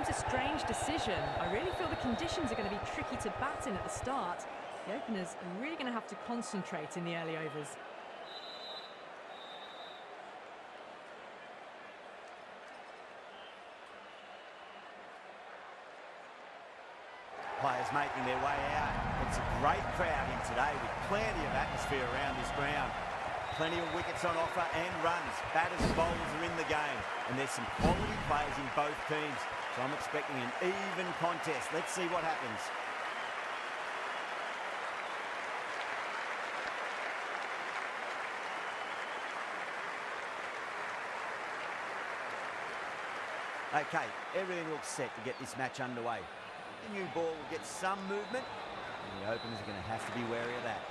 seems a strange decision. I really feel the conditions are going to be tricky to bat in at the start. The openers are really going to have to concentrate in the early overs. Players making their way out. It's a great crowd in today with plenty of atmosphere around this ground. Plenty of wickets on offer and runs. Batters and bowlers are in the game. And there's some quality players in both teams. So I'm expecting an even contest. Let's see what happens. Okay, everything looks set to get this match underway. The new ball will get some movement, and the openers are going to have to be wary of that.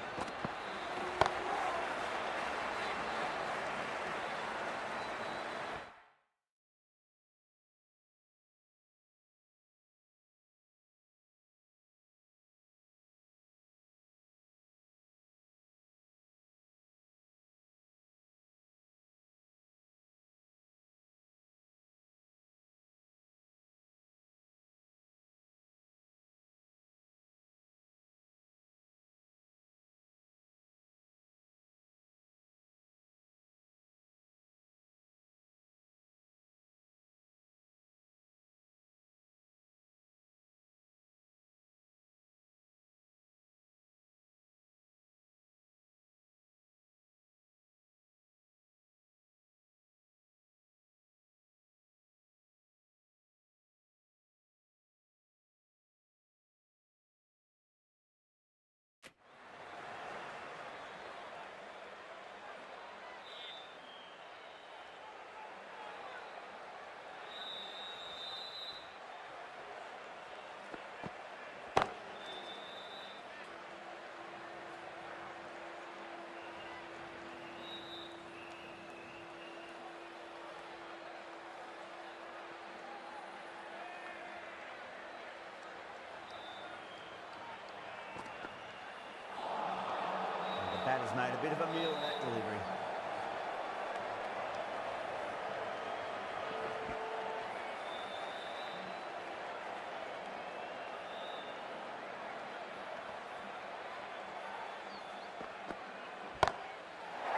Batter's made a bit of a meal of that delivery.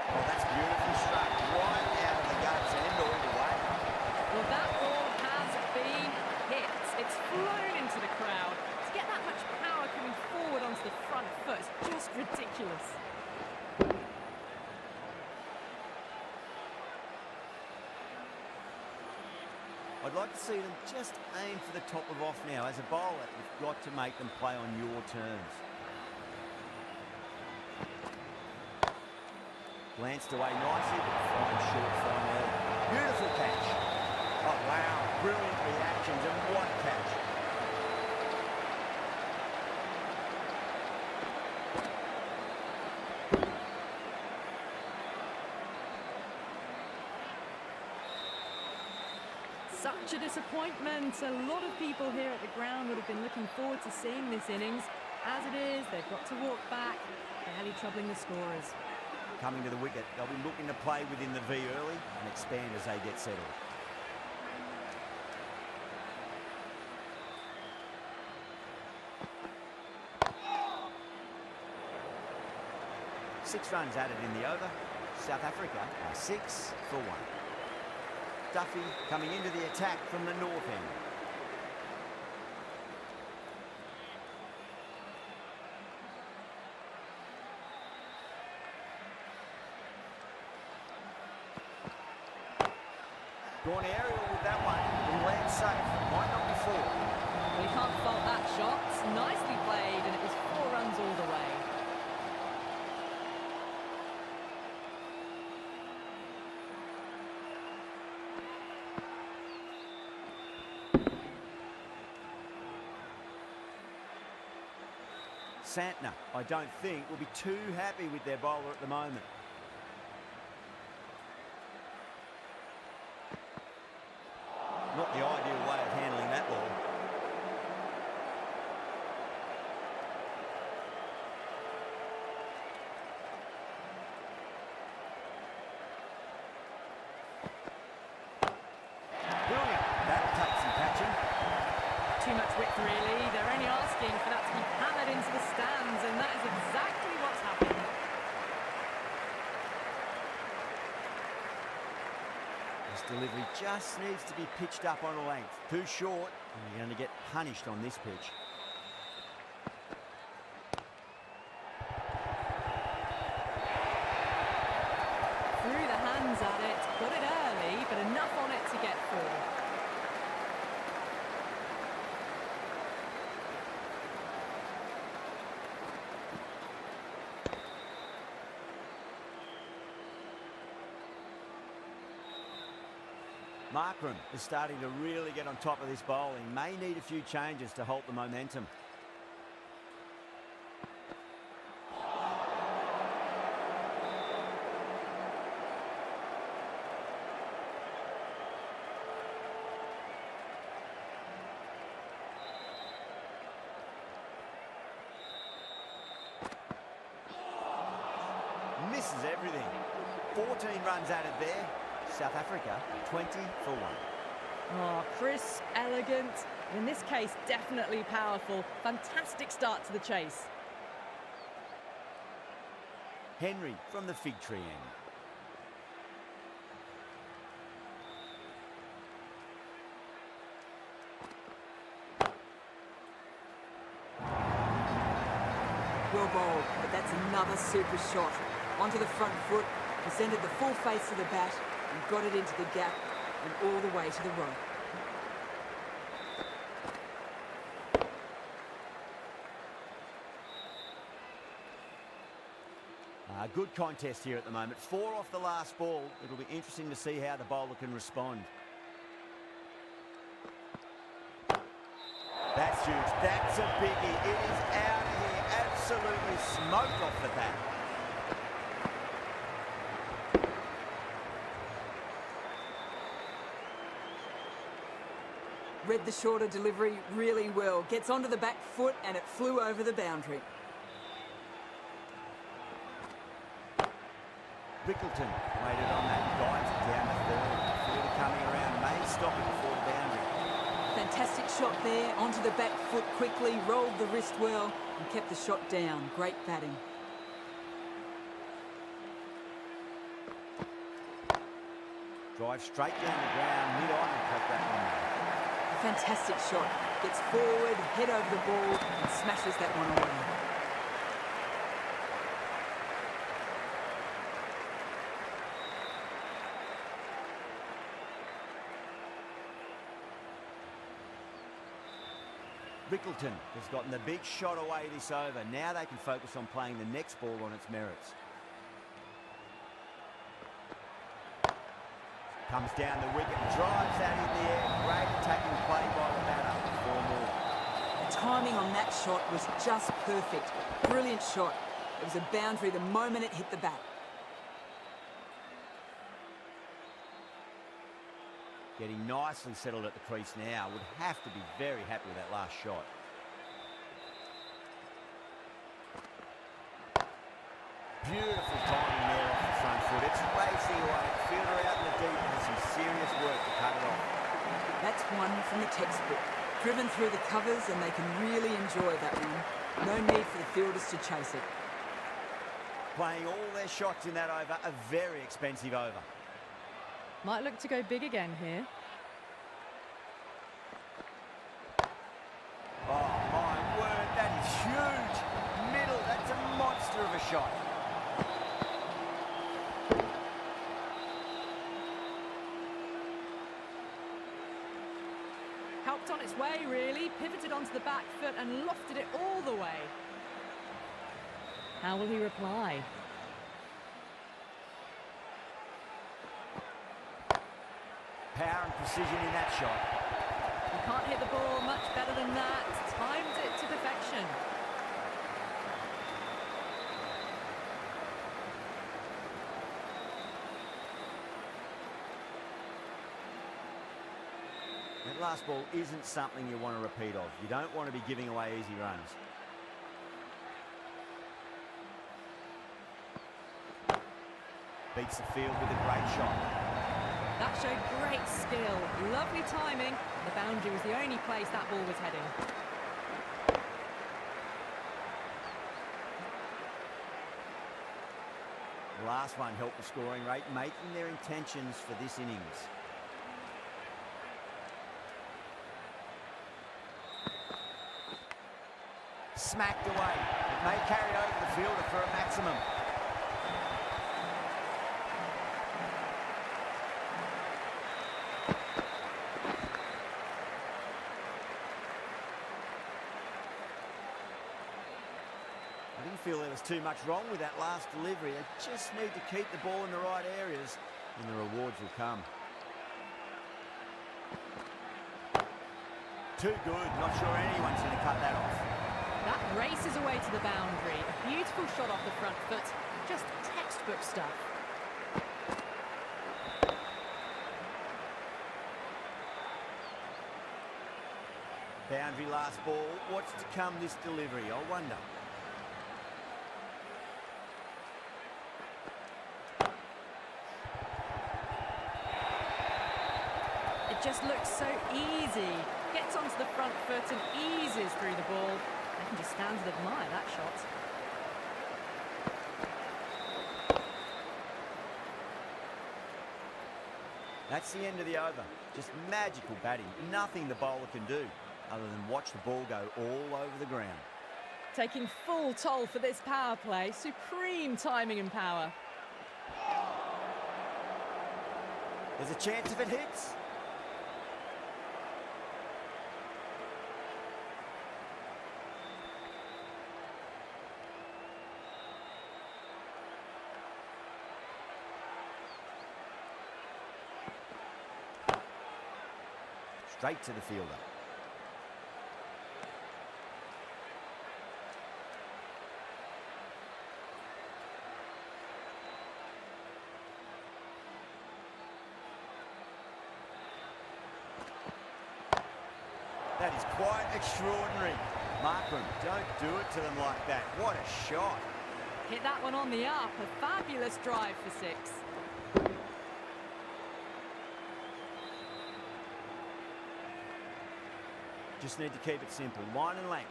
Oh, that's beautifully struck right out of the guts and all the way. Well, that ball has been hit. It's flown into the crowd. To get that much power coming forward onto the front foot is just ridiculous. I'd like to see them just aim for the top of off now. As a bowler, you've got to make them play on your terms. Glanced away nicely, but fine short fine early. Beautiful catch. Oh, wow. Brilliant reactions and what a catch. Such a disappointment. A lot of people here at the ground would have been looking forward to seeing this innings. As it is, they've got to walk back, barely troubling the scorers. Coming to the wicket, they'll be looking to play within the V early and expand as they get settled. Six runs added in the over. South Africa are 6 for 1. Duffy coming into the attack from the north end. Gone aerial with that one. He lands safe. Might not be 4. Well, you can't fault that shot. Nicely played, and it was 4 runs all the way. Santner, I don't think, will be too happy with their bowler at the moment. Not the ideal way of handling that ball. Brilliant. That'll take some catching. really. They're only asking for that to be hammered into the stands, and that is exactly what's happened. This delivery just needs to be pitched up on a length. Too short, and you're going to get punished on this pitch. Threw the hands at it, got it early, but enough on it to get through. Markram is starting to really get on top of this bowl. He may need a few changes to halt the momentum. Misses everything. 14 runs added there. South Africa, 20 for 1. Oh, crisp, elegant. In this case, definitely powerful. Fantastic start to the chase. Henry from the fig tree end. Well bowled, but that's another super shot. Onto the front foot, presented the full face of the bat, and got it into the gap and all the way to the right. Good contest here at the moment. 4 off the last ball. It'll be interesting to see how the bowler can respond. That's huge. That's a biggie. It is out of here. Absolutely smoked off the bat. Read the shorter delivery really well. Gets onto the back foot and it flew over the boundary. Rickleton waited on that, guides it down the third. Fielder coming around, may stop it before the boundary. Fantastic shot there. Onto the back foot quickly, rolled the wrist well and kept the shot down. Great batting. Drive straight down the ground, mid-on and cut that one. Fantastic shot. Gets forward, head over the ball and smashes that one away. Rickleton has gotten the big shot away this over. Now they can focus on playing the next ball on its merits. Comes down the wicket, drives that in the air. Great attacking play by the batter. 4 more. The timing on that shot was just perfect. Brilliant shot. It was a boundary the moment it hit the bat. Getting nicely settled at the crease now. Would have to be very happy with that last shot. Beautiful timing there off the front foot. It's racing away. Fielder out in the deep has some serious work to cut it off. That's one from the textbook. Driven through the covers and they can really enjoy that one. No need for the fielders to chase it. Playing all their shots in that over, a very expensive over. Might look to go big again here. Oh, my word, that is huge. Middle, that's a monster of a shot. Helped on its way, really. Pivoted onto the back foot and lofted it all the way. How will he reply? Power and precision in that shot. You can't hit the ball much better than that. Timed it to perfection. That last ball isn't something you want to repeat of. You don't want to be giving away easy runs. Beats the field with a great shot. That showed great skill. Lovely timing. The boundary was the only place that ball was heading. last one helped the scoring rate, making their intentions for this innings. Smacked away. It may carry over the fielder for a maximum. I didn't feel there was too much wrong with that last delivery. They just need to keep the ball in the right areas and the rewards will come. Too good. Not sure anyone's going to cut that off. That races away to the boundary. A beautiful shot off the front foot. Just textbook stuff. Boundary last ball. What's to come this delivery? I wonder. It just looks so easy. Gets onto the front foot and eases through the ball. I can just stand and admire that shot. That's the end of the over. Just magical batting. Nothing the bowler can do other than watch the ball go all over the ground. Taking full toll for this power play. Supreme timing and power. There's a chance if it hits. Straight to the fielder. That is quite extraordinary. Markram, don't do it to them like that. What a shot. Hit that one on the up. A fabulous drive for 6. Just need to keep it simple. Line and length.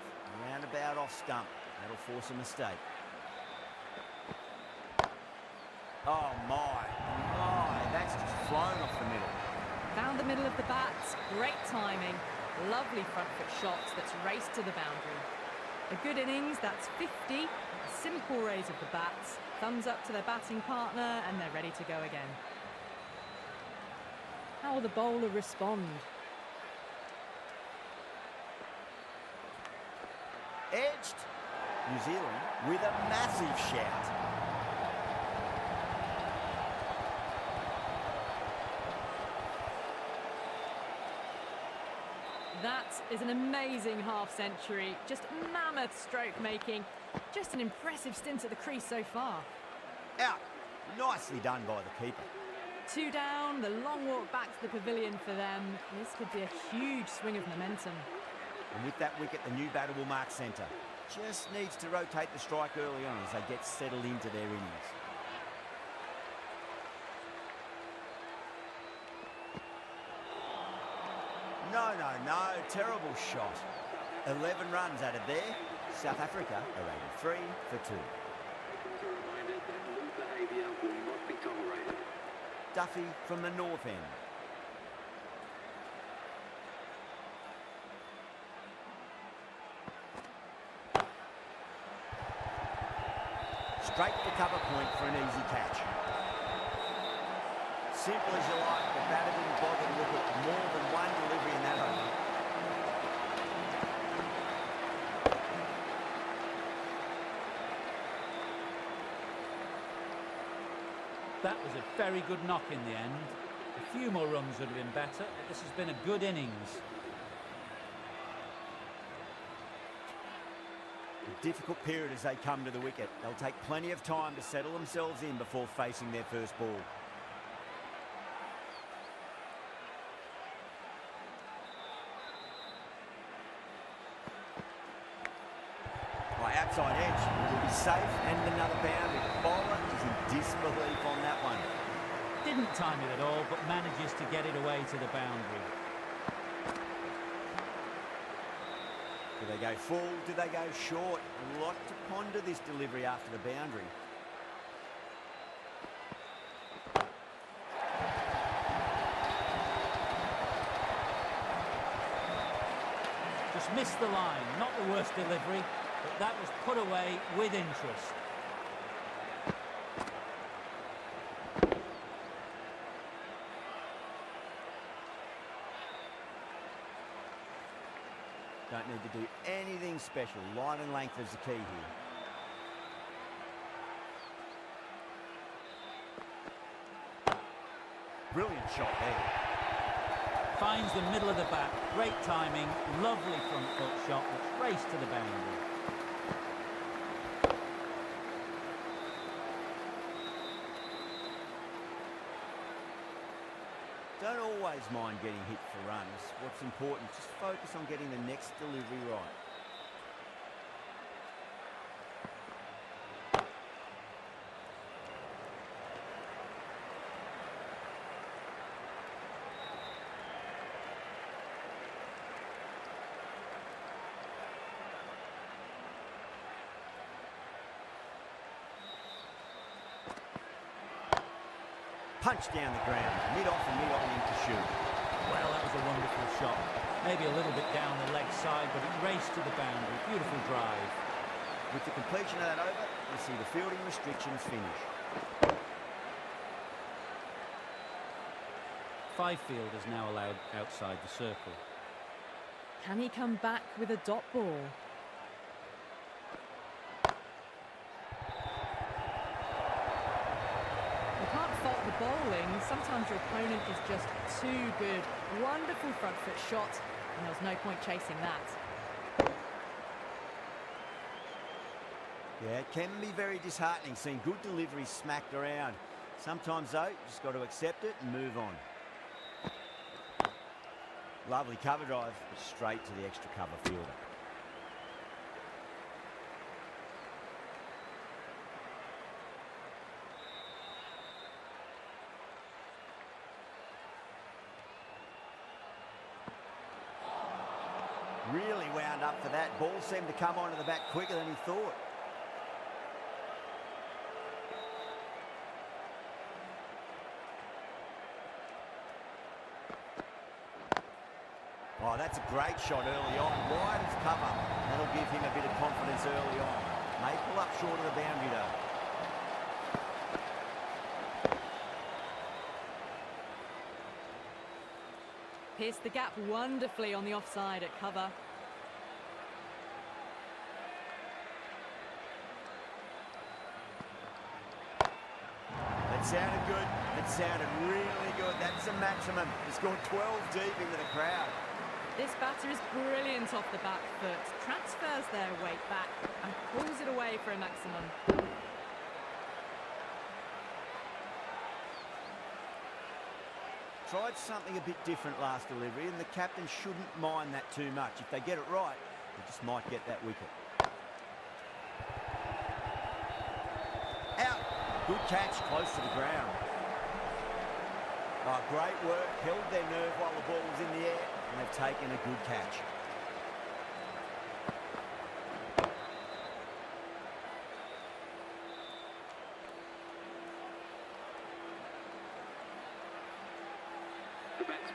Roundabout off stump. That'll force a mistake. Oh my. That's just flown off the middle. Found the middle of the bats. Great timing. Lovely front foot shot that's raced to the boundary. A good innings, that's 50. A simple raise of the bats. Thumbs up to their batting partner and they're ready to go again. How will the bowler respond? Edged. New Zealand with a massive shout. That is an amazing half-century. Just mammoth stroke making. Just an impressive stint at the crease so far. Out. Nicely done by the keeper. 2 down, the long walk back to the pavilion for them. This could be a huge swing of momentum. And with that wicket, the new batter will mark centre. Just needs to rotate the strike early on as they get settled into their innings. No. Terrible shot. 11 runs added there. South Africa are rated 3 for 2. Duffy from the north end. Straight to cover point for an easy catch. Simple as you like, the batter didn't bother to look at more than one delivery in that over. That was a very good knock in the end. A few more runs would have been better, but this has been a good innings. A difficult period as they come to the wicket. They'll take plenty of time to settle themselves in before facing their first ball. By outside edge, will be safe and another boundary. The bowler is in disbelief on that one. Didn't time it at all, but manages to get it away to the boundary. Do they go full? Do they go short? A lot to ponder this delivery after the boundary. Just missed the line. Not the worst delivery, but that was put away with interest. Don't need to do anything special. Line and length is the key here. Brilliant shot there. Finds the middle of the bat. Great timing. Lovely front foot shot which raced to the boundary. Don't always mind getting hit for runs. What's important, just focus on getting the next delivery right. Punch down the ground, mid-off and mid-on in to shoot. Well, that was a wonderful shot. Maybe a little bit down the leg side, but it raced to the boundary. Beautiful drive. With the completion of that over, you see the fielding restrictions finish. 5 fielders now allowed outside the circle. Can he come back with a dot ball? You can't fault the bowling. Sometimes your opponent is just too good. Wonderful front foot shot, and there was no point chasing that. Yeah, it can be very disheartening seeing good deliveries smacked around. Sometimes, though, you just got to accept it and move on. Lovely cover drive, but straight to the extra cover fielder. Really wound up for that. Ball seemed to come onto the bat quicker than he thought. Oh, that's a great shot early on. Wide of cover. That'll give him a bit of confidence early on. May pull up short of the boundary though. Pierced the gap wonderfully on the offside at cover. That sounded good. That sounded really good. That's the maximum. He's gone 12 deep into the crowd. This batter is brilliant off the back foot, transfers their weight back and pulls it away for a maximum. Tried something a bit different last delivery, and the captain shouldn't mind that too much. If they get it right, they just might get that wicket. Out. Good catch, close to the ground. Oh, great work. Held their nerve while the ball was in the air, and they've taken a good catch.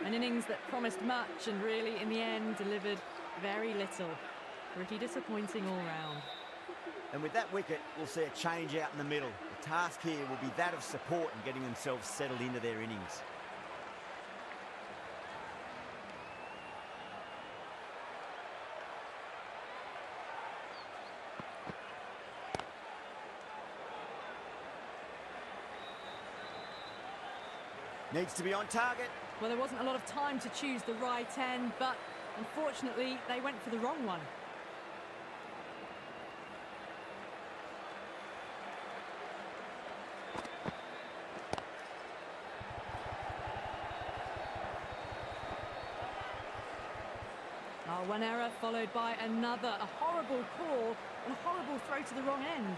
An innings that promised much and really, in the end, delivered very little. Pretty disappointing all round. And with that wicket, we'll see a change out in the middle. The task here will be that of support and getting themselves settled into their innings. Needs to be on target. Well, there wasn't a lot of time to choose the right end, but unfortunately, they went for the wrong one. One error followed by another. A horrible call and a horrible throw to the wrong end.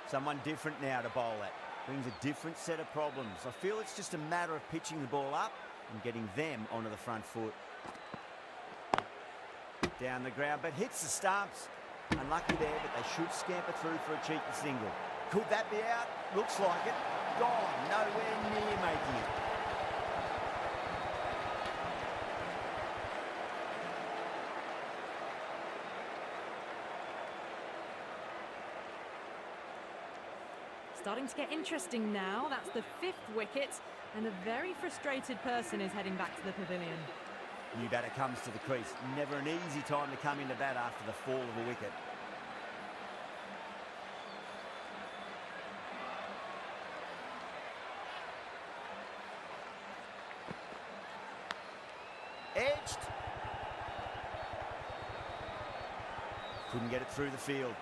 Someone different now to bowl at. Brings a different set of problems. I feel it's just a matter of pitching the ball up and getting them onto the front foot. Down the ground, but hits the stumps. Unlucky there, but they should scamper through for a cheeky single. Could that be out? Looks like it. Gone, nowhere near making it. Starting to get interesting now. That's the 5th wicket, and a very frustrated person is heading back to the pavilion. New batter comes to the crease. Never an easy time to come into bat after the fall of a wicket. Edged. Couldn't get it through the field.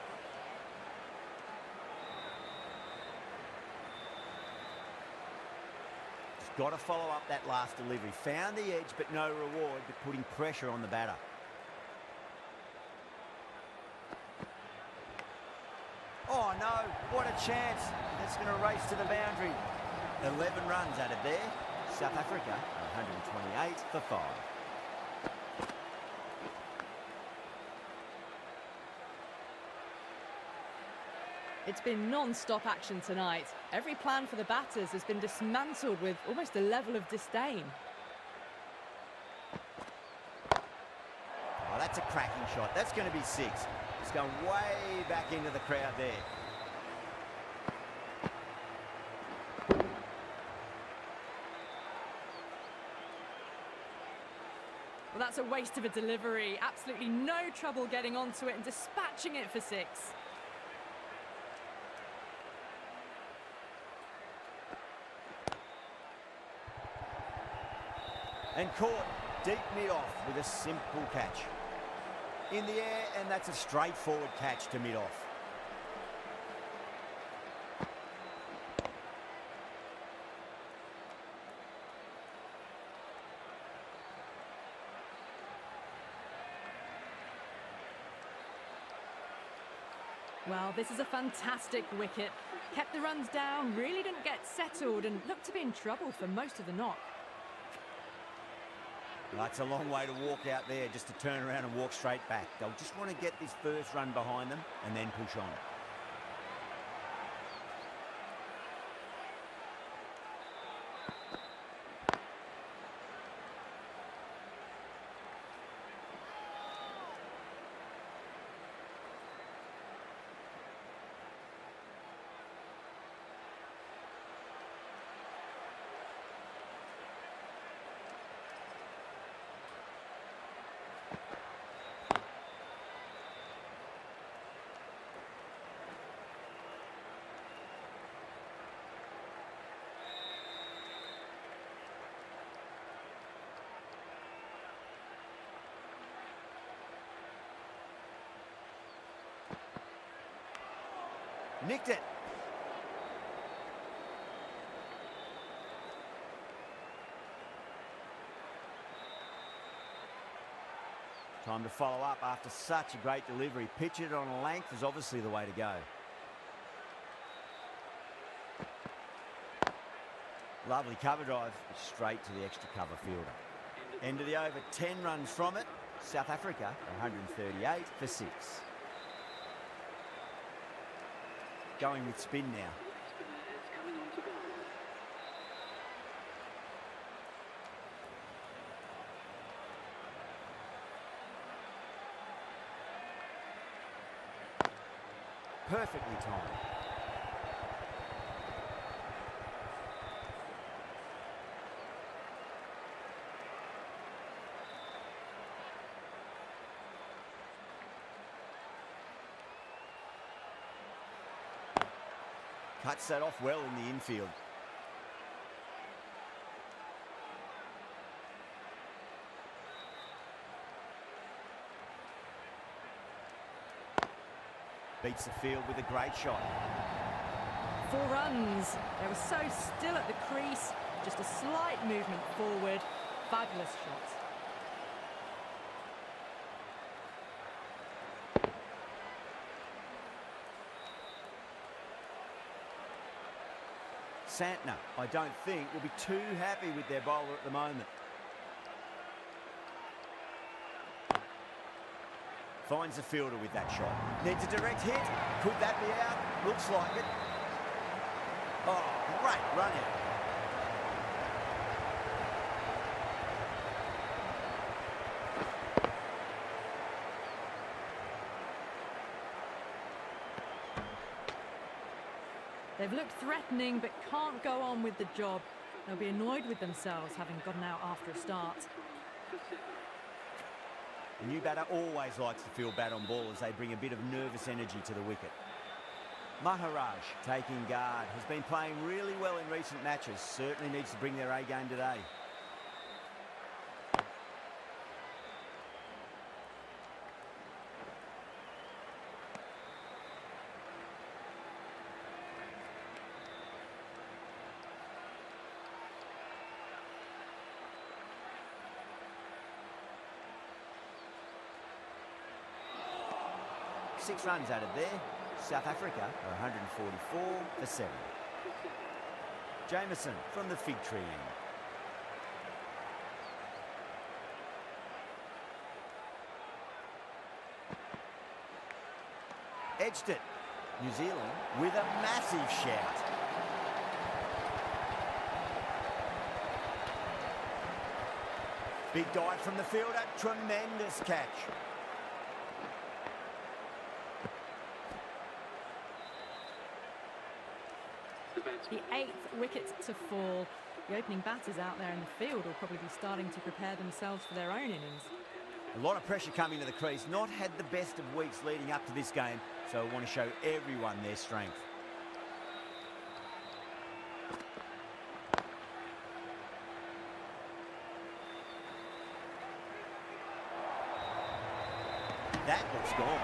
Got to follow up that last delivery. Found the edge, but no reward, but putting pressure on the batter. Oh, no. What a chance. That's going to race to the boundary. 11 runs added there. South Africa, 128 for 5. It's been non-stop action tonight. Every plan for the batters has been dismantled with almost a level of disdain. Oh, that's a cracking shot. That's going to be 6. It's going way back into the crowd there. Well, that's a waste of a delivery. Absolutely no trouble getting onto it and dispatching it for 6. And caught deep mid-off with a simple catch. In the air, and that's a straightforward catch to mid-off. Well, this is a fantastic wicket. Kept the runs down, really didn't get settled, and looked to be in trouble for most of the knock. Well, it's a long way to walk out there just to turn around and walk straight back. They'll just want to get this first run behind them and then push on. Nicked it. Time to follow up after such a great delivery. Pitch it on a length is obviously the way to go. Lovely cover drive, straight to the extra cover fielder. End of the over, 10 runs from it. South Africa, 138 for 6. Going with spin now. Perfectly timed. Cuts that off well in the infield. Beats the field with a great shot. 4 runs. They were so still at the crease. Just a slight movement forward. Fabulous shot. Santner, I don't think, will be too happy with their bowler at the moment. Finds the fielder with that shot. Needs a direct hit. Could that be out? Looks like it. Oh, great run out. They've looked threatening but can't go on with the job. They'll be annoyed with themselves having gotten out after a start. The new batter always likes to feel bat on ball as they bring a bit of nervous energy to the wicket. Maharaj, taking guard, has been playing really well in recent matches. Certainly needs to bring their A game today. Six runs added there. South Africa are 144 for 7. Jameson from the fig tree end. Edged it. New Zealand with a massive shout. Big dive from the fielder. Tremendous catch. The 8th wicket to fall. The opening batters out there in the field will probably be starting to prepare themselves for their own innings. A lot of pressure coming to the crease. Not had the best of weeks leading up to this game, so I want to show everyone their strength. That looks gone.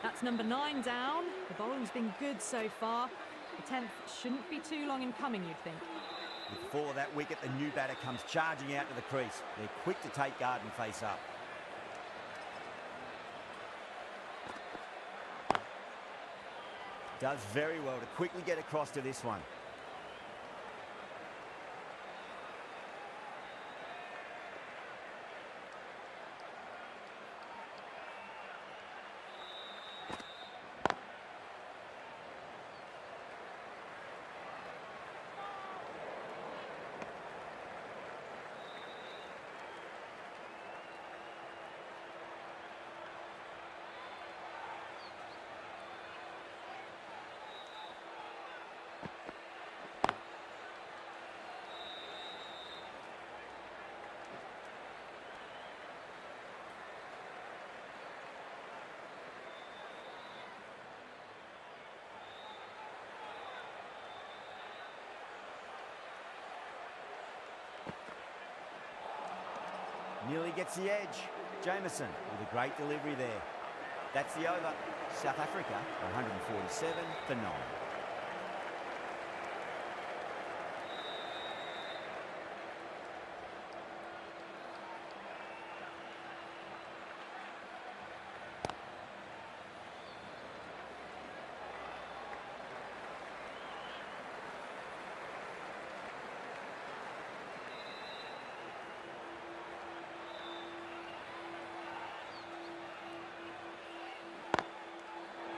That's number 9 down. The bowling's been good so far. The 10th shouldn't be too long in coming, you'd think. With the fall of that wicket, the new batter comes charging out to the crease. They're quick to take guard and face up. Does very well to quickly get across to this one. Nearly gets the edge. Jameson with a great delivery there. That's the over. South Africa 147 for 9.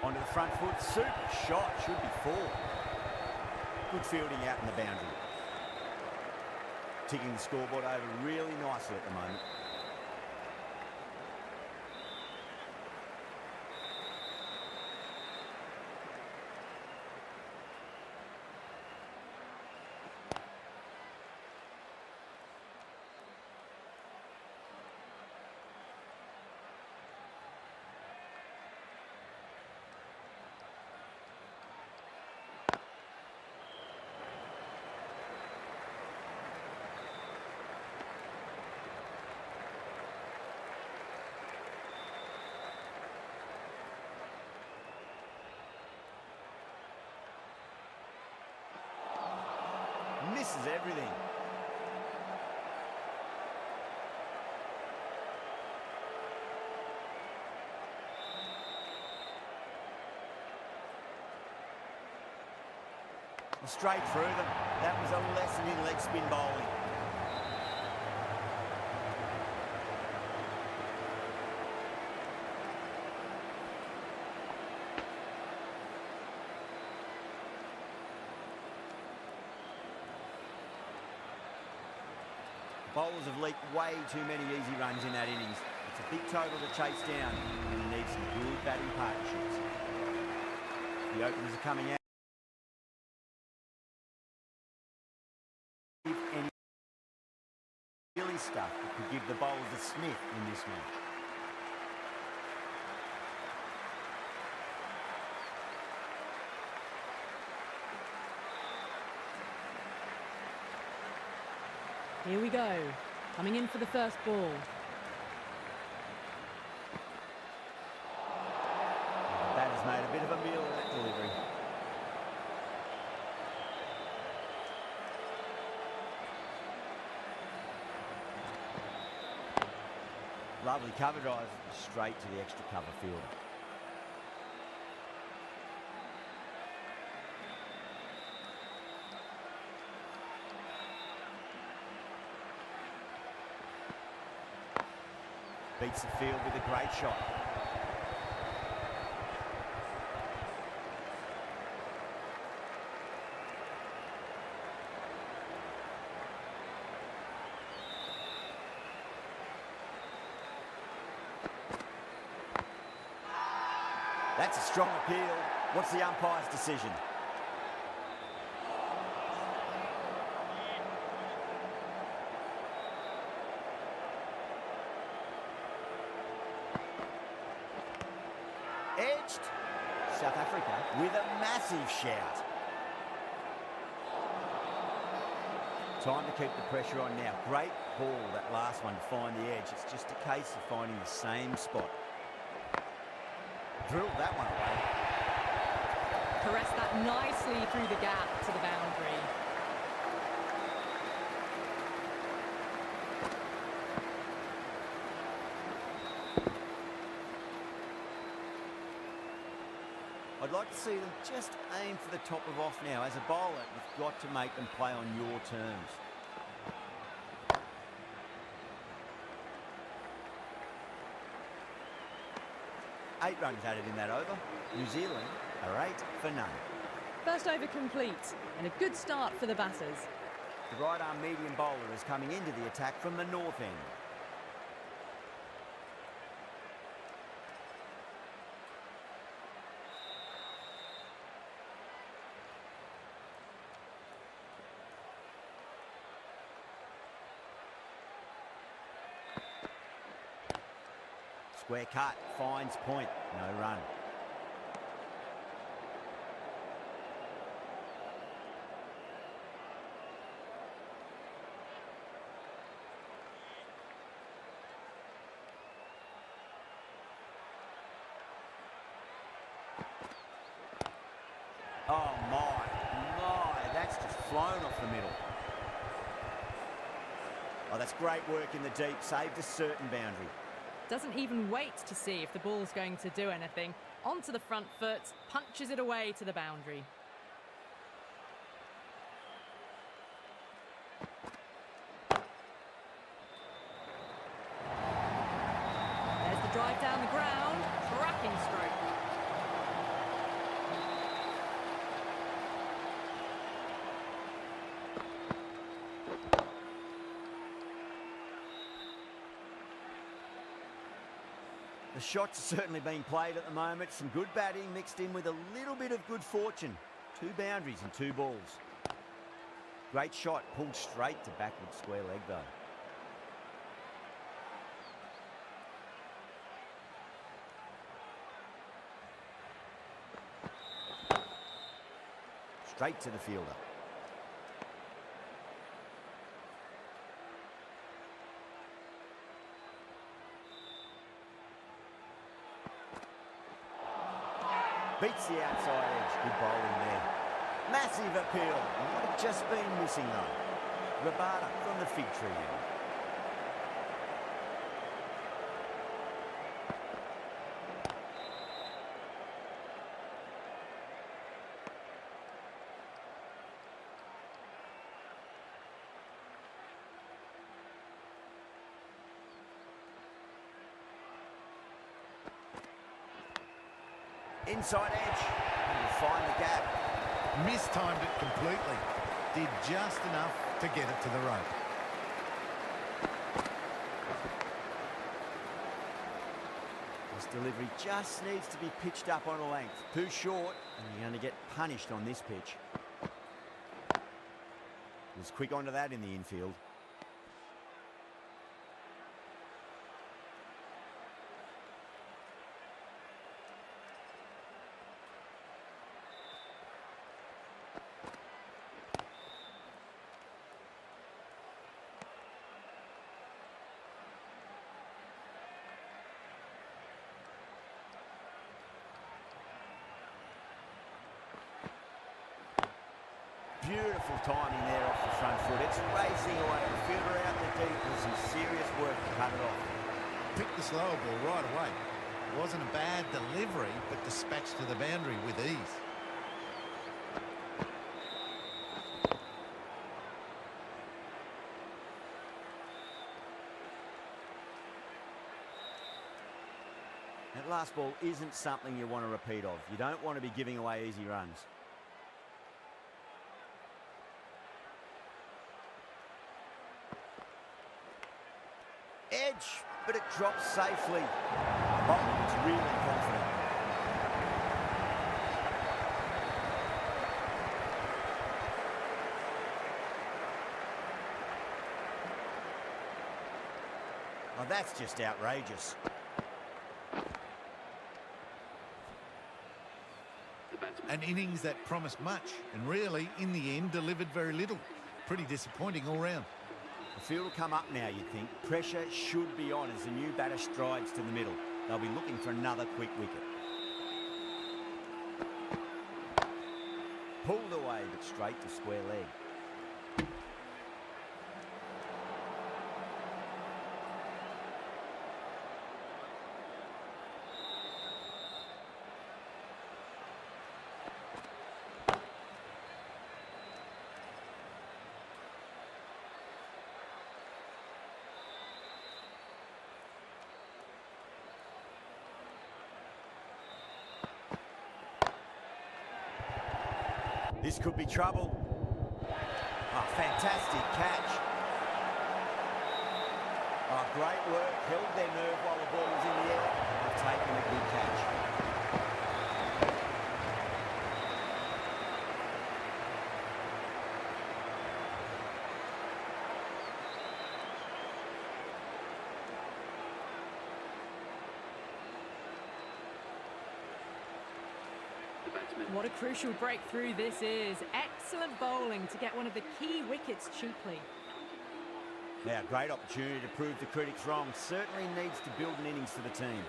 Onto the front foot, super shot, should be 4. Good fielding out in the boundary. Ticking the scoreboard over really nicely at the moment. Misses everything. Straight through them. That was a lesson in leg spin bowling. Bowlers have leaked way too many easy runs in that innings. It's a big total to chase down, and you need some good batting partnerships. The openers are coming out. If any silly stuff that could give the bowlers a sniff in this match. Here we go. Coming in for the first ball. The batter's made a bit of a meal of that delivery. Lovely cover drive, straight to the extra cover fielder. Beats the field with a great shot. That's a strong appeal. What's the umpire's decision? Edged. South Africa with a massive shout. Time to keep the pressure on now. Great ball, that last one, to find the edge. It's just a case of finding the same spot. Drilled that one away. Caressed that nicely through the gap to the boundary. I'd like to see them just aim for the top of off now. As a bowler, you've got to make them play on your terms. Eight runs added in that over. New Zealand are 8 for none. First over complete, and a good start for the batters. The right-arm medium bowler is coming into the attack from the north end. Square cut, finds point, no run. Oh my, that's just flown off the middle. Oh, that's great work in the deep, saved a certain boundary. Doesn't even wait to see if the ball's going to do anything. Onto the front foot, punches it away to the boundary. There's the drive down the ground, cracking stroke. The shots are certainly being played at the moment. Some good batting mixed in with a little bit of good fortune. 2 boundaries and 2 balls. Great shot, pulled straight to backward square leg though. Straight to the fielder. Beats the outside edge. Good bowling there. Massive appeal. What had just been missing though? Rabada from the fig tree end. Inside edge. And will find the gap. Mistimed it completely. Did just enough to get it to the rope. This delivery just needs to be pitched up on a length. Too short, and you're going to get punished on this pitch. Was quick onto that in the infield. Beautiful timing there off the front foot. It's racing away. The fielder out the deep with some serious work to cut it off. Picked the slower ball right away. Wasn't a bad delivery, but dispatched to the boundary with ease. That last ball isn't something you want to repeat of. You don't want to be giving away easy runs. Edge, but it drops safely. The bowler looks really confident. Oh, that's just outrageous. An innings that promised much and really, in the end, delivered very little. Pretty disappointing all round. The field will come up now, you'd think. Pressure should be on as the new batter strides to the middle. They'll be looking for another quick wicket. Pulled away, but straight to square leg. This could be trouble. Oh, fantastic catch. Oh, great work. Held their nerve while the ball was in the air. They've taken a good catch. What a crucial breakthrough this is. Excellent bowling to get one of the key wickets cheaply. Now, great opportunity to prove the critics wrong. Certainly needs to build an innings for the team.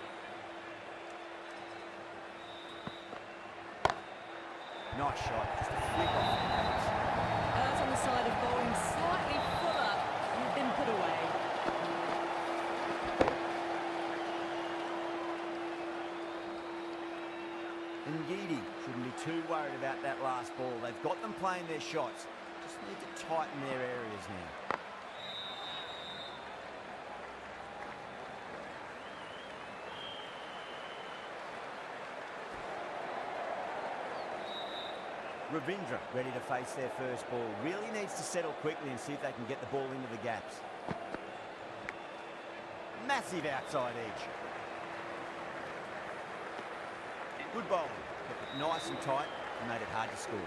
Nice shot, just a flick off the pads. Earth on the side of bowling slightly fuller and been put away. Ngidi shouldn't be too worried about that last ball. They've got them playing their shots. Just need to tighten their areas now. Ravindra ready to face their first ball. Really needs to settle quickly and see if they can get the ball into the gaps. Massive outside edge. Good bowling. Kept it nice and tight and made it hard to score.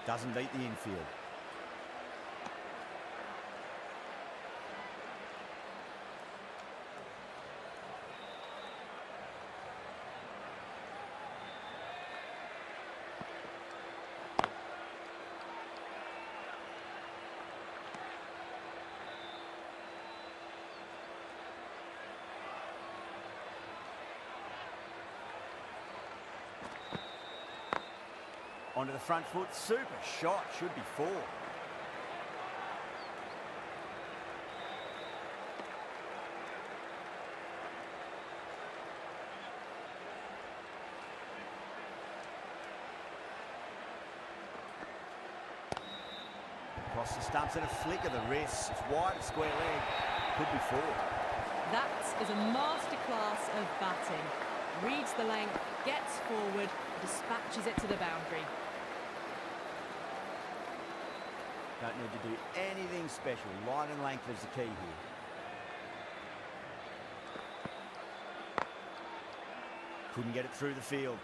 Doesn't beat the infield. Onto the front foot, super shot, should be 4. Across the stumps and a flick of the wrist. It's wide of square leg. Could be four. That is a masterclass of batting. Reads the length, gets forward, dispatches it to the boundary. Don't need to do anything special. Line and length is the key here. Couldn't get it through the field.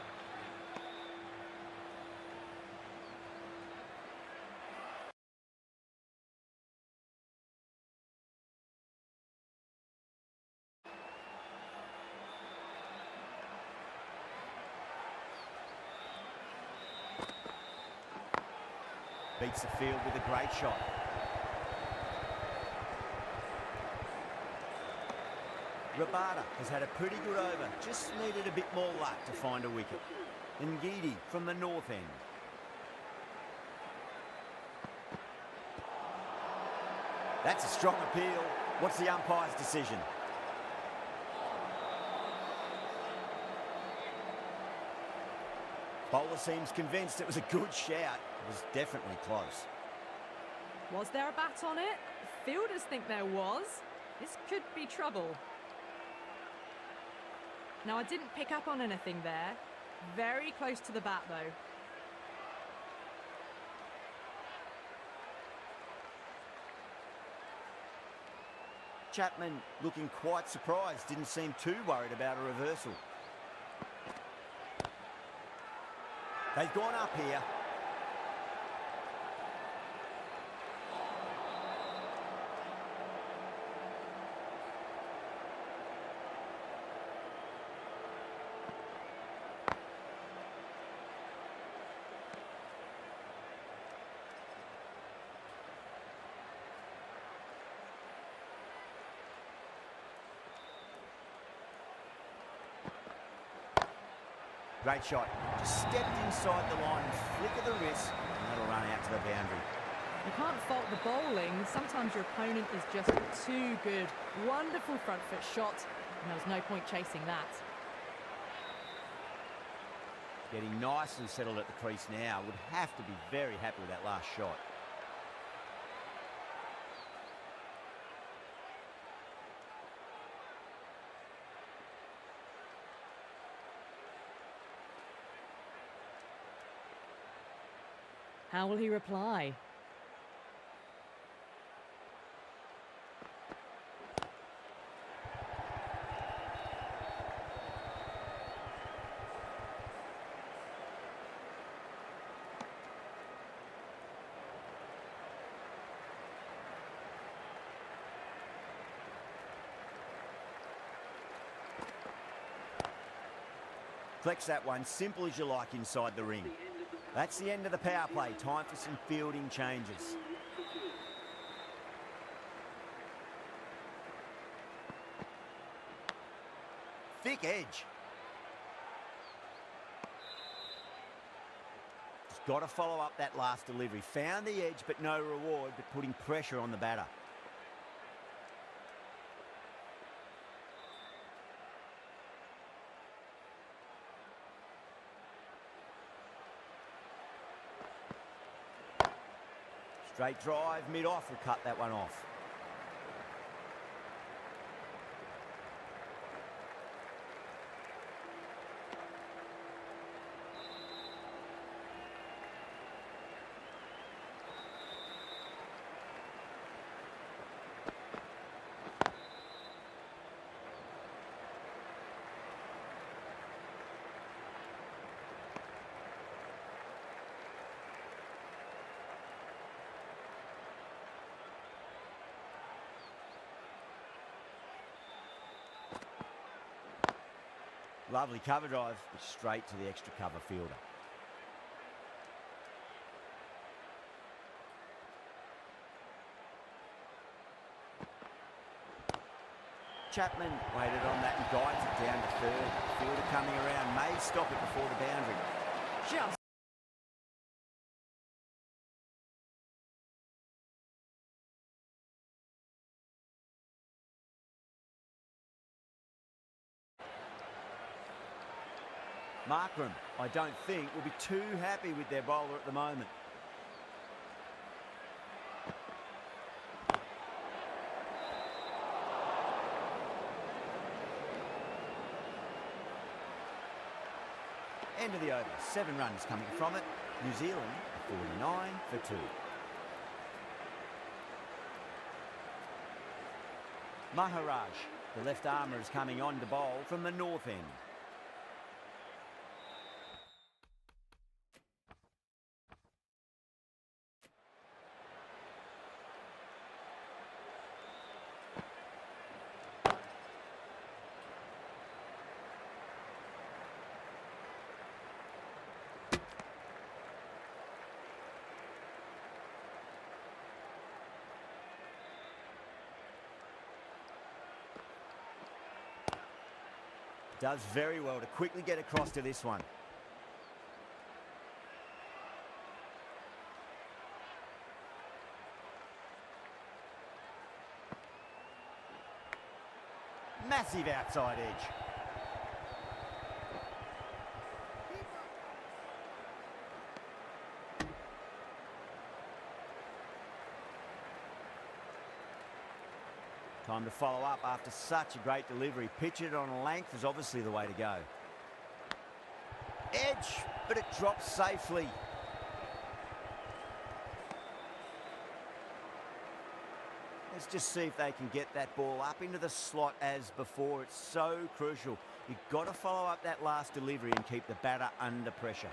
Beats the field with a great shot. Rabada has had a pretty good over, just needed a bit more luck to find a wicket. Ngidi from the north end. That's a strong appeal. What's the umpire's decision? Bowler seems convinced it was a good shout. It was definitely close. Was there a bat on it? Fielders think there was. This could be trouble. Now, I didn't pick up on anything there. Very close to the bat, though. Chapman looking quite surprised. Didn't seem too worried about a reversal. They've gone up here. Great shot. Just stepped inside the line and flick of the wrist, and that'll run out to the boundary. You can't fault the bowling. Sometimes your opponent is just too good. Wonderful front foot shot, and there was no point chasing that. Getting nicely settled at the crease now. Would have to be very happy with that last shot. How will he reply? Flex that one, simple as you like inside the ring. That's the end of the power play. Time for some fielding changes. Thick edge. Just got to follow up that last delivery. Found the edge, but no reward, but putting pressure on the batter. Straight drive, mid-off, will cut that one off. Lovely cover drive, but straight to the extra cover fielder. Chapman waited on that and guides it down to third. Fielder coming around, may stop it before the boundary. Just Markram, I don't think, will be too happy with their bowler at the moment. End of the over. 7 runs coming from it. New Zealand 49 for 2. Maharaj, the left armour, is coming on to bowl from the north end. Does very well to quickly get across to this one. Massive outside edge. Time to follow up after such a great delivery. Pitch it on length is obviously the way to go. Edge, but it drops safely. Let's just see if they can get that ball up into the slot as before. It's so crucial. You've got to follow up that last delivery and keep the batter under pressure.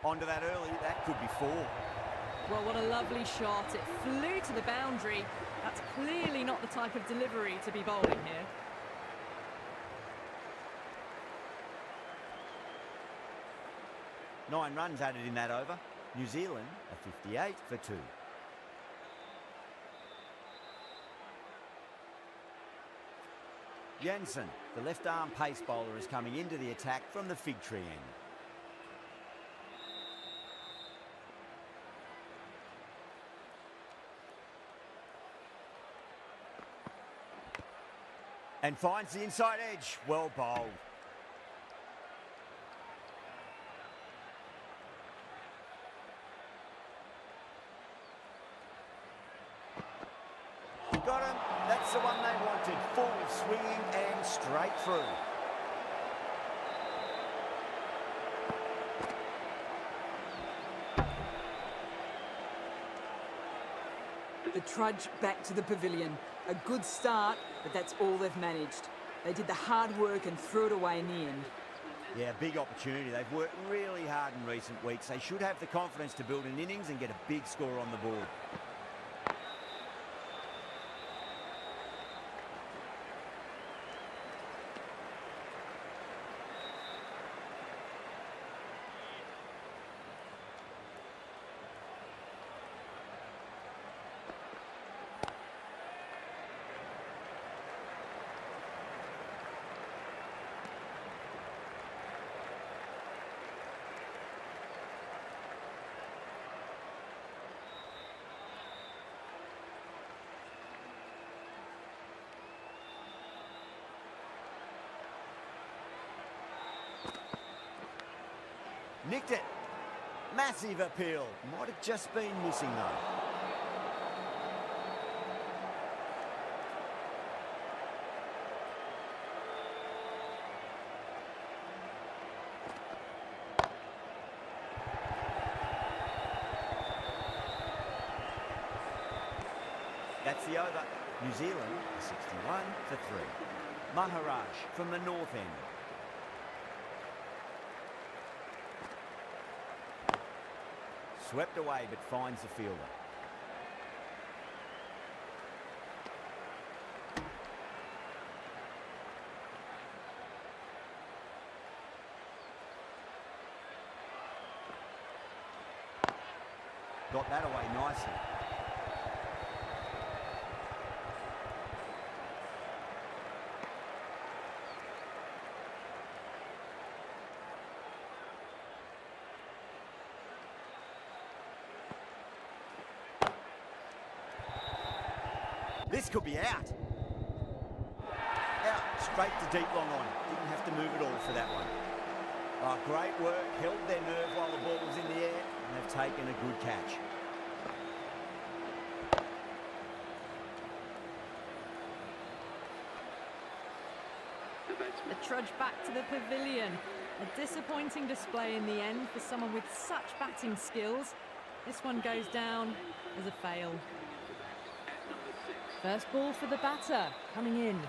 Onto that early, that could be 4. Well, what a lovely shot. It flew to the boundary. That's clearly not the type of delivery to be bowling here. Nine runs added in that over. New Zealand are 58 for 2. Jensen, the left-arm pace bowler, is coming into the attack from the fig tree end. And finds the inside edge. Well bowled. Got him. That's the one they wanted. Full swinging and straight through. The trudge back to the pavilion. A good start, but that's all they've managed. They did the hard work and threw it away in the end. Yeah, big opportunity. They've worked really hard in recent weeks. They should have the confidence to build an innings and get a big score on the board. Nicked it. Massive appeal. Might have just been missing though. That's the over. New Zealand 61 for 3. Maharaj from the north end. Swept away, but finds the fielder. Got that away nicely. This could be out. Out, straight to deep long on. Didn't have to move at all for that one. Oh, great work. Held their nerve while the ball was in the air, and they've taken a good catch. The trudge back to the pavilion. A disappointing display in the end for someone with such batting skills. This one goes down as a fail. First ball for the batter, coming in.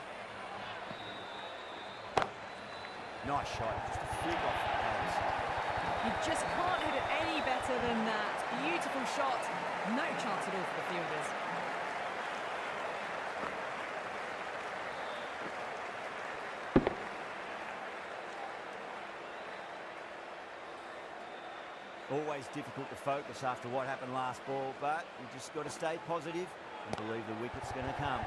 Nice shot, just a flick off the pads. You just can't hit it any better than that. Beautiful shot, no chance at all for the fielders. Always difficult to focus after what happened last ball, but you just got to stay positive and believe the wicket's going to come.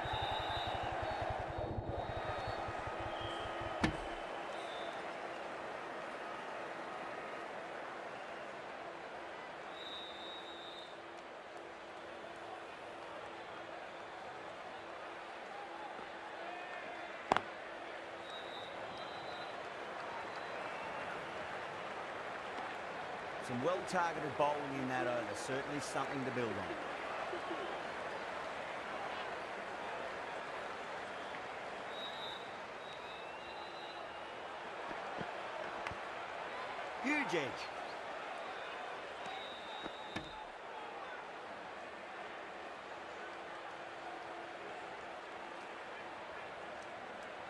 Some well-targeted bowling in that over, certainly something to build on. Huge edge.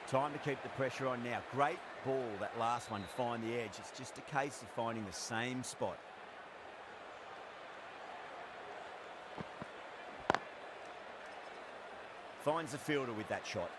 Time to keep the pressure on now. Great ball, that last one, to find the edge. It's just a case of finding the same spot. Finds the fielder with that shot.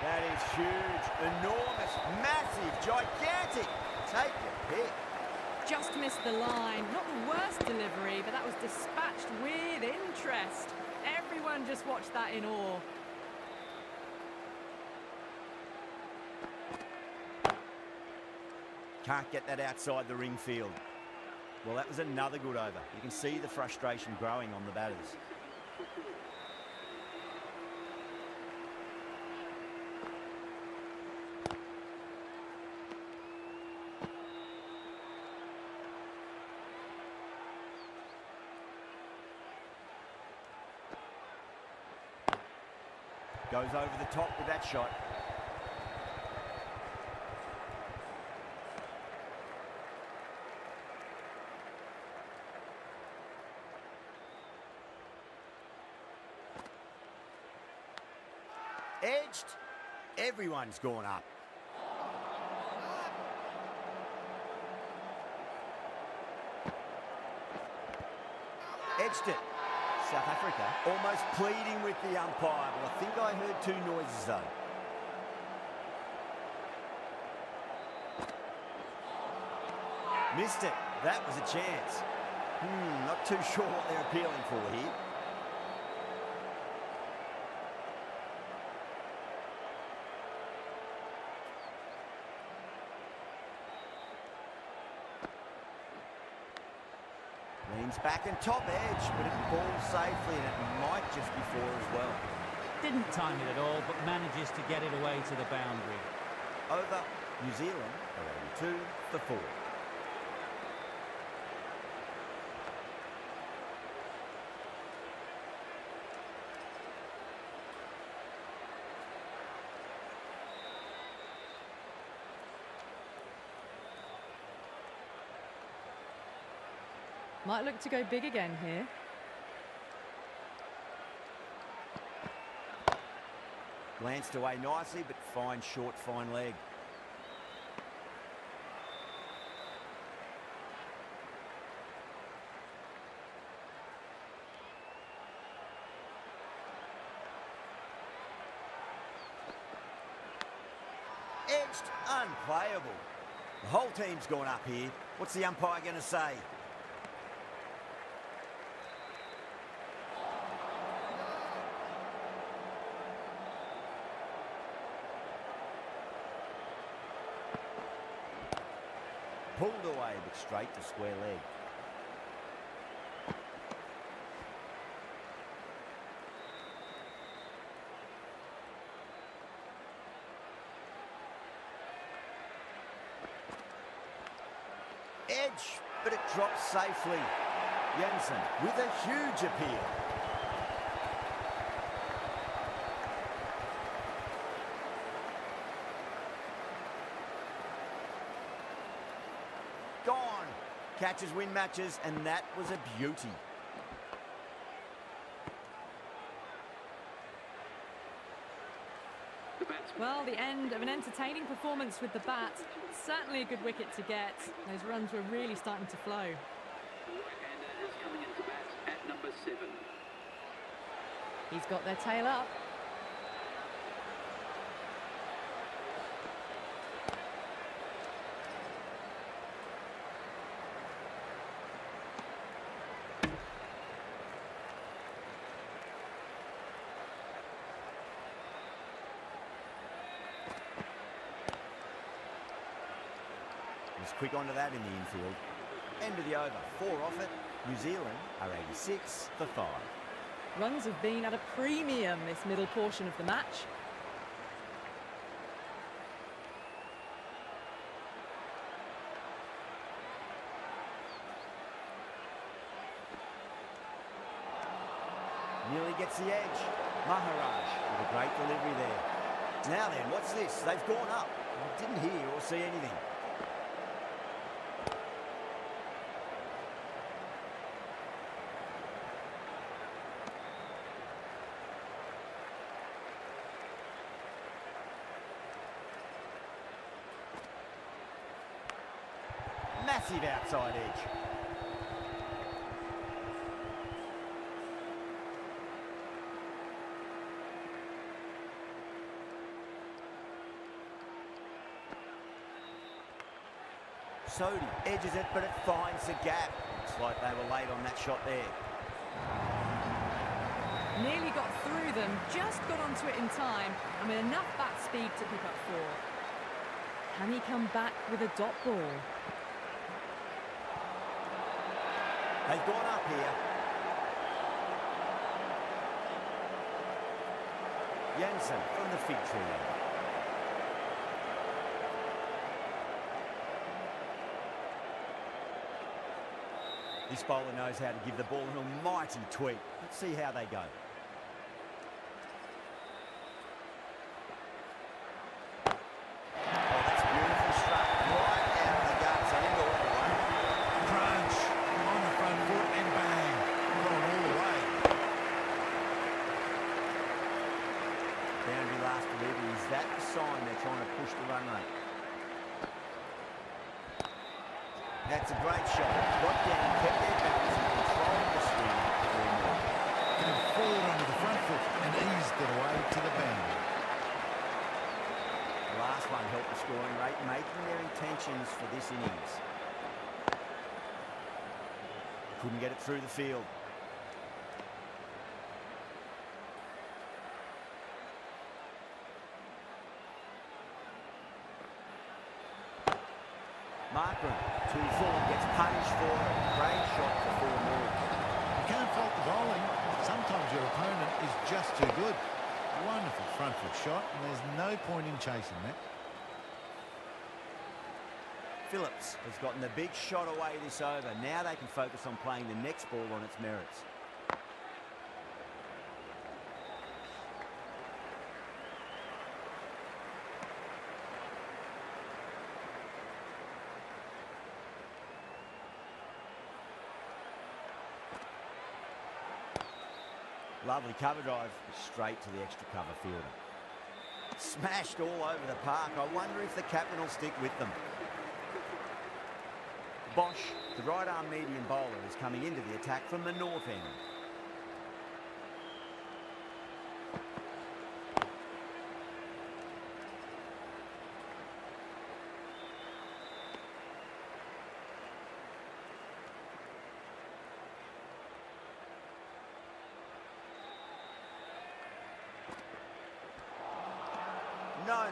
That is huge, enormous, massive, gigantic. Take your pick. Just missed the line. Not the worst delivery, but that was dispatched with interest. Everyone just watched that in awe. Can't get that outside the ring field. Well, that was another good over. You can see the frustration growing on the batters. Goes over the top with that shot. Edged. Everyone's gone up. Edged it. South Africa almost pleading with the umpire. Well, I think I heard two noises though. Missed it. That was a chance. Not too sure what they're appealing for here. Leans back and top edge, but it falls safely, and it might just be four as well. Didn't time it at all, but manages to get it away to the boundary. Over New Zealand, 2 for 4. Might look to go big again here. Glanced away nicely, but fine short, fine leg. Edged, unplayable. The whole team's gone up here. What's the umpire going to say? Pulled away, but straight to square leg. Edge, but it drops safely. Jensen with a huge appeal. Gone. Catches win matches, and that was a beauty. Well, the end of an entertaining performance with the bat. Certainly a good wicket to get. Those runs were really starting to flow. The right-hander is coming into bat at number 7. He's got their tail up. Was quick onto that in the infield. End of the over, 4 off it. New Zealand are 86 for 5. Runs have been at a premium this middle portion of the match. Nearly gets the edge. Maharaj with a great delivery there. Now then, what's this? They've gone up. Didn't hear or see anything. Massive outside edge. Sodhi edges it, but it finds the gap. Looks like they were late on that shot there. Nearly got through them, just got onto it in time, and with enough bat speed to pick up 4. Can he come back with a dot ball? They've gone up here. Jensen from the fig tree. This bowler knows how to give the ball an almighty tweak. Let's see how they go. Oh, that's beautiful struck. Right out of the guts. I didn't go all the way. Crunch on the front foot and bang. Gone all the way. Boundary last delivery. Is that the sign they're trying to push the run rate? That's a great shot. Got down, kept their balance and controlled the swing. Came forward onto the front foot and eased it away to the boundary. The last one helped the scoring rate, making their intentions for this innings. Couldn't get it through the field. Markram, 2 forward, gets punished for it. Great shot for 4 more. You can't fault the bowling. Sometimes your opponent is just too good. Wonderful front foot shot, and there's no point in chasing that. Phillips has gotten the big shot away this over. Now they can focus on playing the next ball on its merits. Lovely cover drive, straight to the extra cover fielder. Smashed all over the park. I wonder if the captain will stick with them. Bosch, the right-arm medium bowler, is coming into the attack from the north end.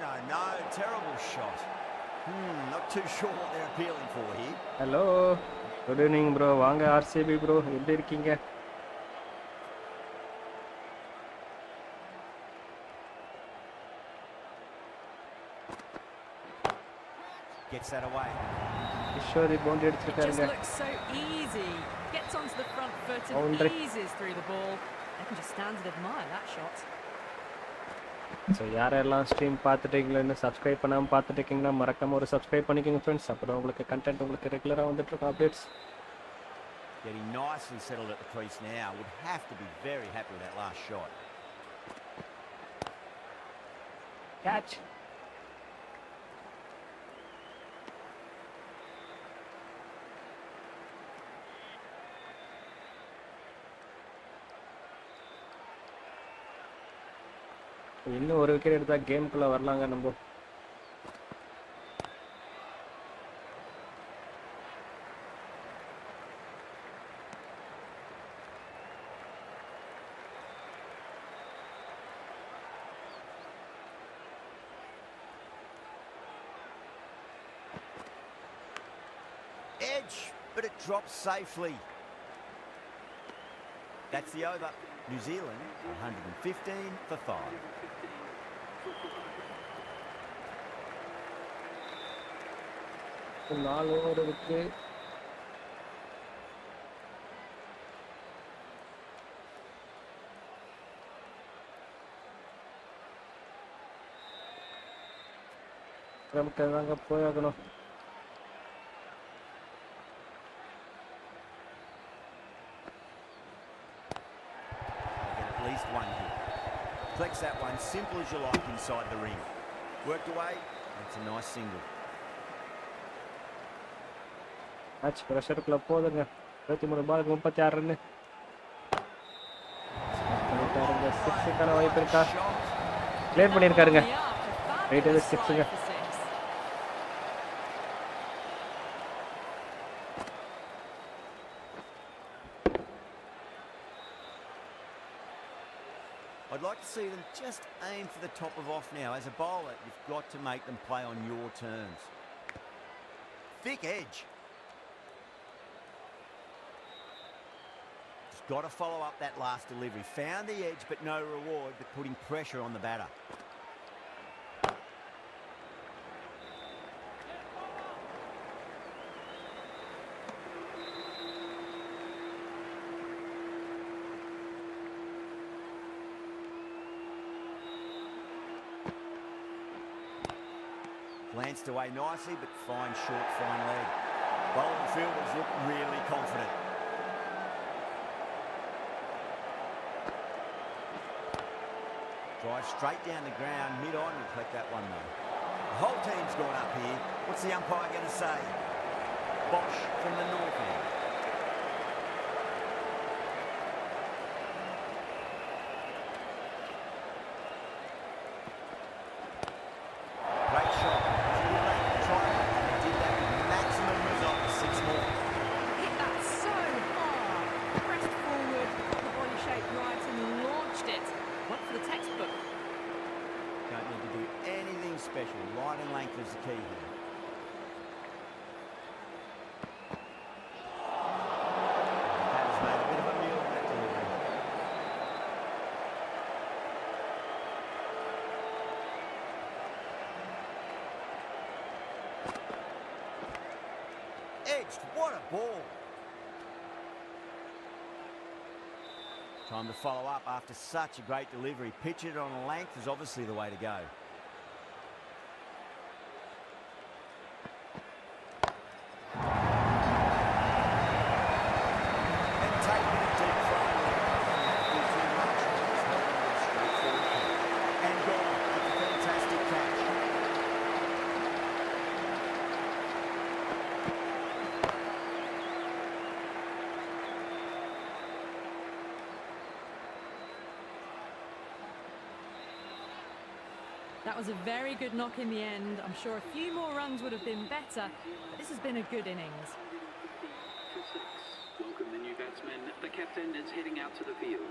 No. Terrible shot. Not too sure what they're appealing for here. Hello. Good evening, bro. வாங்க RCB bro. எப்படி இருக்கீங்க? Gets that away. Eswari boundary It just அடிச்சிருக்காருங்க. looks so easy. Gets onto the front foot and Boundary. eases through the ball. I can just stand and admire that shot. So யாரெல்லாம் stream பார்த்துட்டீங்களோ இன்னும் subscribe பண்ணாமல் பார்த்துட்டு இருக்கீங்கன்னா மறக்காம ஒரு subscribe பண்ணிக்கோங்க friends. அப்புறம் உங்களுக்கு கண்டென்ட் உங்களுக்கு ரெகுலராக வந்துட்டு இருக்கும் updates. Getting nicely settled at the crease now. Would have to be very happy with that last shot. Catch. இன்னும் ஒரு விக்கெட் எடுத்தா கேமுக்குள்ள வரலாங்க நம்ம. Edge, but it drops safely. That's the over. New Zealand 115 for 5. நாலு over இருக்கு. நமக்கு தாங்க போயாகணும். At least one hit. Flex that one, simple as you like inside the ring. Worked away, it's a nice single. Match ப்ரெஷருக்குள்ள போதுங்க. 23 பாலுக்கு 36 run. சிக்ஸுக்கான வாய்ப்பு இருக்கா? கிளியர் பண்ணியிருக்காருங்க. ரைட் இது சிக்ஸுங்க. I'd like to see them just aim for the top of off now. As a bowler, you've got to make them play on your terms. Thick edge. Just got to follow up that last delivery. Found the edge, but no reward, but putting pressure on the batter. Glanced away nicely, but fine short, fine leg. Bowling fielders look really confident. Drive straight down the ground, mid-on, and collect that one though. The whole team's gone up here. What's the umpire going to say? Bosch from the north end. Great shot. Did that maximum result for 6 more. Hit that so hard. Pressed forward, got the body shape right and launched it. Went for the textbook. Don't need to do anything special. Line and length is the key here. That has made a bit of a meal of that delivery. Edged, what a ball. Time to follow up after such a great delivery. Pitch it on a length is obviously the way to go. And taking it deep front. Not too much. Just held it straight forward. And gone. That's a fantastic catch. That was a very good knock in the end. I'm sure a few more runs would have been better, but this has been a good innings. Welcome the new batsman. The captain is heading out to the field.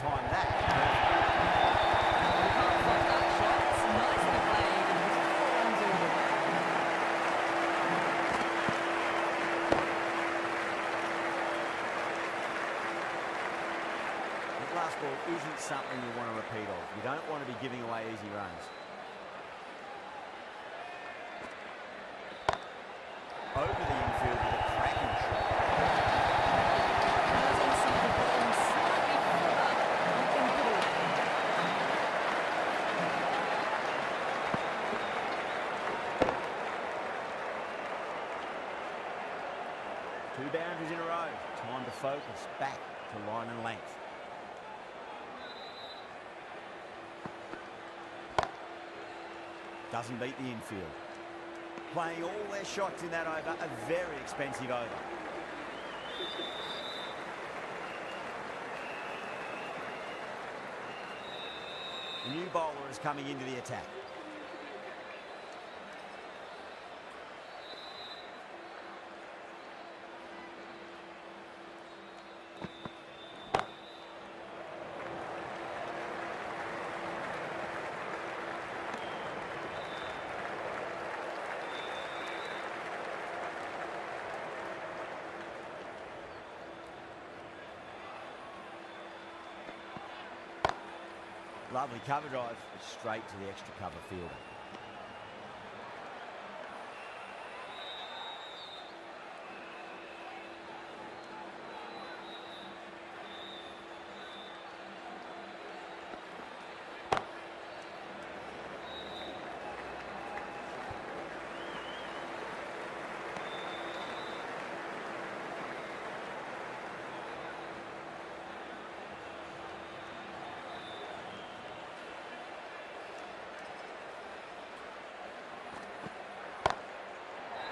time that. You can't fault that shot. It's nicely played and he's 4 runs all the way. That last ball isn't something you want to repeat of. You don't want to be giving away easy runs. Over the infield with a cracking shot. As inside the bottom, slightly fuller, looking good. Two boundaries in a row. Time to focus. Back to line and length. Doesn't beat the infield. Playing all their shots in that over, a very expensive over. The new bowler is coming into the attack. Lovely cover drive, straight to the extra cover fielder.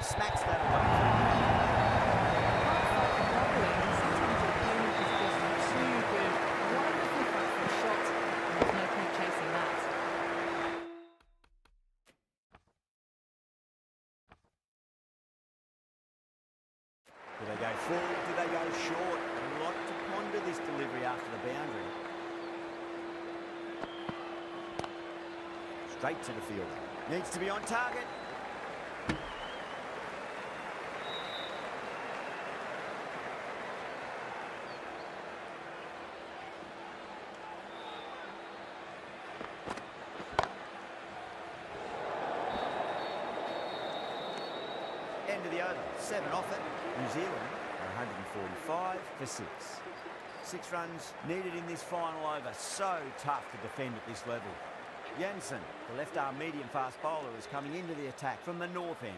Smacks that away. Sometimes your opponent is just too good. Wonderful front foot shot, and there's no point chasing that. Do they go forward? Do they go short? A lot to ponder this delivery after the boundary. Straight to the fielder. Needs to be on target. End of the over, 7 off it. New Zealand are 145 for 6. 6 runs needed in this final over. So tough to defend at this level. Jensen, the left-arm medium-fast bowler, is coming into the attack from the north end.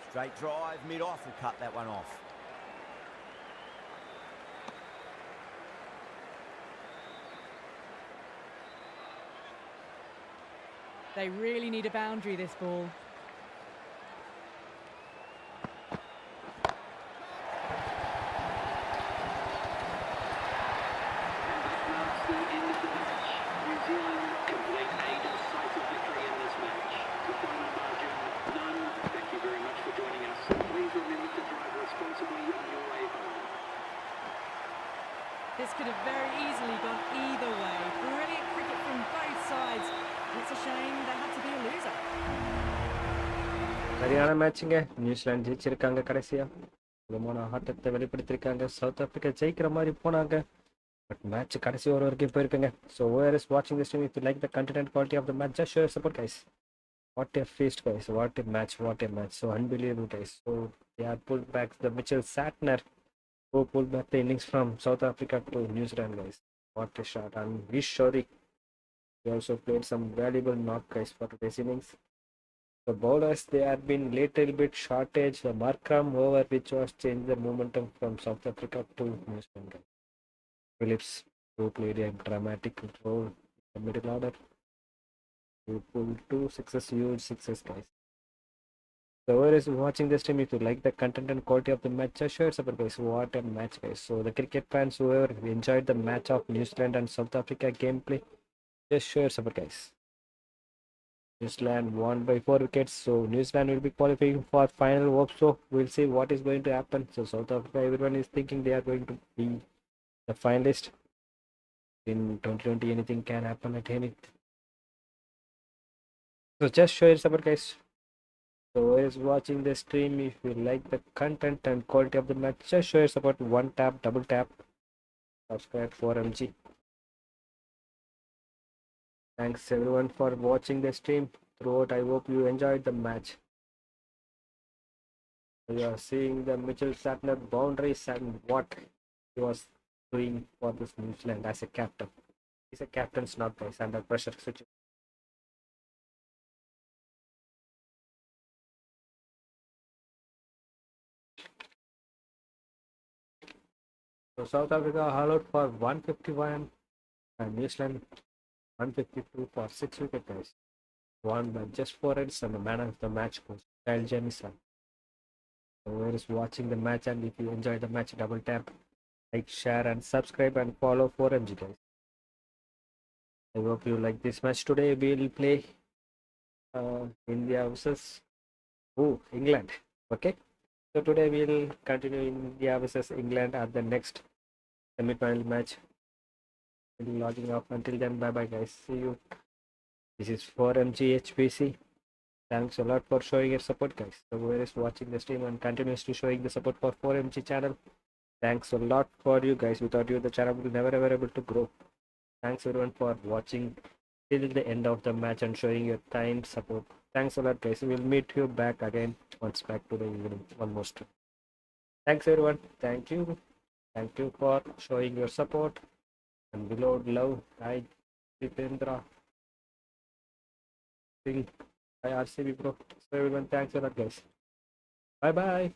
Straight drive, mid-off will cut that one off. They really need a boundary, this ball. This could have very easily gone either way. Brilliant cricket from both sides. It's a shame they had to be a loser. சரியான மேட்சுங்க. New Zealand ஜெயிச்சிருக்காங்க கடைசியா. சுகமான ஆட்டத்தை வெளிப்படுத்திருக்காங்க. South Africa ஜெயிக்கிற மாதிரி போனாங்க. But match கடைசி over வரைக்கும் போயிருக்குங்க. So whoever is watching this stream, if you like the content and quality of the match, just show your support, guys. What a feast, guys. What a match. What a match. So unbelievable, guys. So they have pulled back the Mitchell Satner who pulled back the innings from South Africa to New Zealand, guys. What a shot. And Vish Shori, he also played some valuable knock, guys, for today's innings. The bowlers, they had been little bit shortage. The Markram over, which was changed the momentum from South Africa to New Zealand, guys. Phillips, who played a dramatic role in the middle order. Who pulled 2 sixes, huge sixes, guys. So whoever is watching this stream, if you like the content and quality of the match, just share support, guys. What a match, guys. So the cricket fans, whoever enjoyed the match of New Zealand and South Africa gameplay, just share support, guys. New Zealand won by 4 wickets, so New Zealand will be qualifying for final hope. So we'll see what is going to happen. So South Africa, everyone is thinking they are going to be the finalist. In 2020, anything can happen at any. So just show your support, guys. So who is watching the stream? If you like the content and quality of the match, just show your support. One tap, double tap, subscribe for MG. Thanks everyone for watching the stream throughout. I hope you enjoyed the match. You are seeing the Mitchell Sapner boundaries and what he was doing for this New Zealand as a captain. He's a captain's not guys under pressure situation. So South Africa allowed for 151 and New Zealand 152 for 6 wicket guys. Won by just 4 runs and the man of the match was Kyle Jamieson. So whoever is watching the match and if you enjoy the match, double tap, like, share and subscribe and follow 4MG guys. I hope you like this match. Today we will play India versus England. Okay. So today we will continue India versus England at the next semi-final match. We'll be logging off. Until then, bye bye guys. See you. This is 4MG HPC. Thanks a lot for showing your support guys. So whoever is watching the stream and continues to showing the support for 4MG channel, thanks a lot for you guys. Without you the channel will never ever able to grow. Thanks everyone for watching till the end of the match and showing your kind support. Thanks a lot guys. We'll meet you back again once back to the evening one more time. Thanks everyone. Thank you. Thank you for showing your support and below love. Hi Jitendra Singh. Hi RCB bro. So everyone, thanks a lot guys. Bye bye.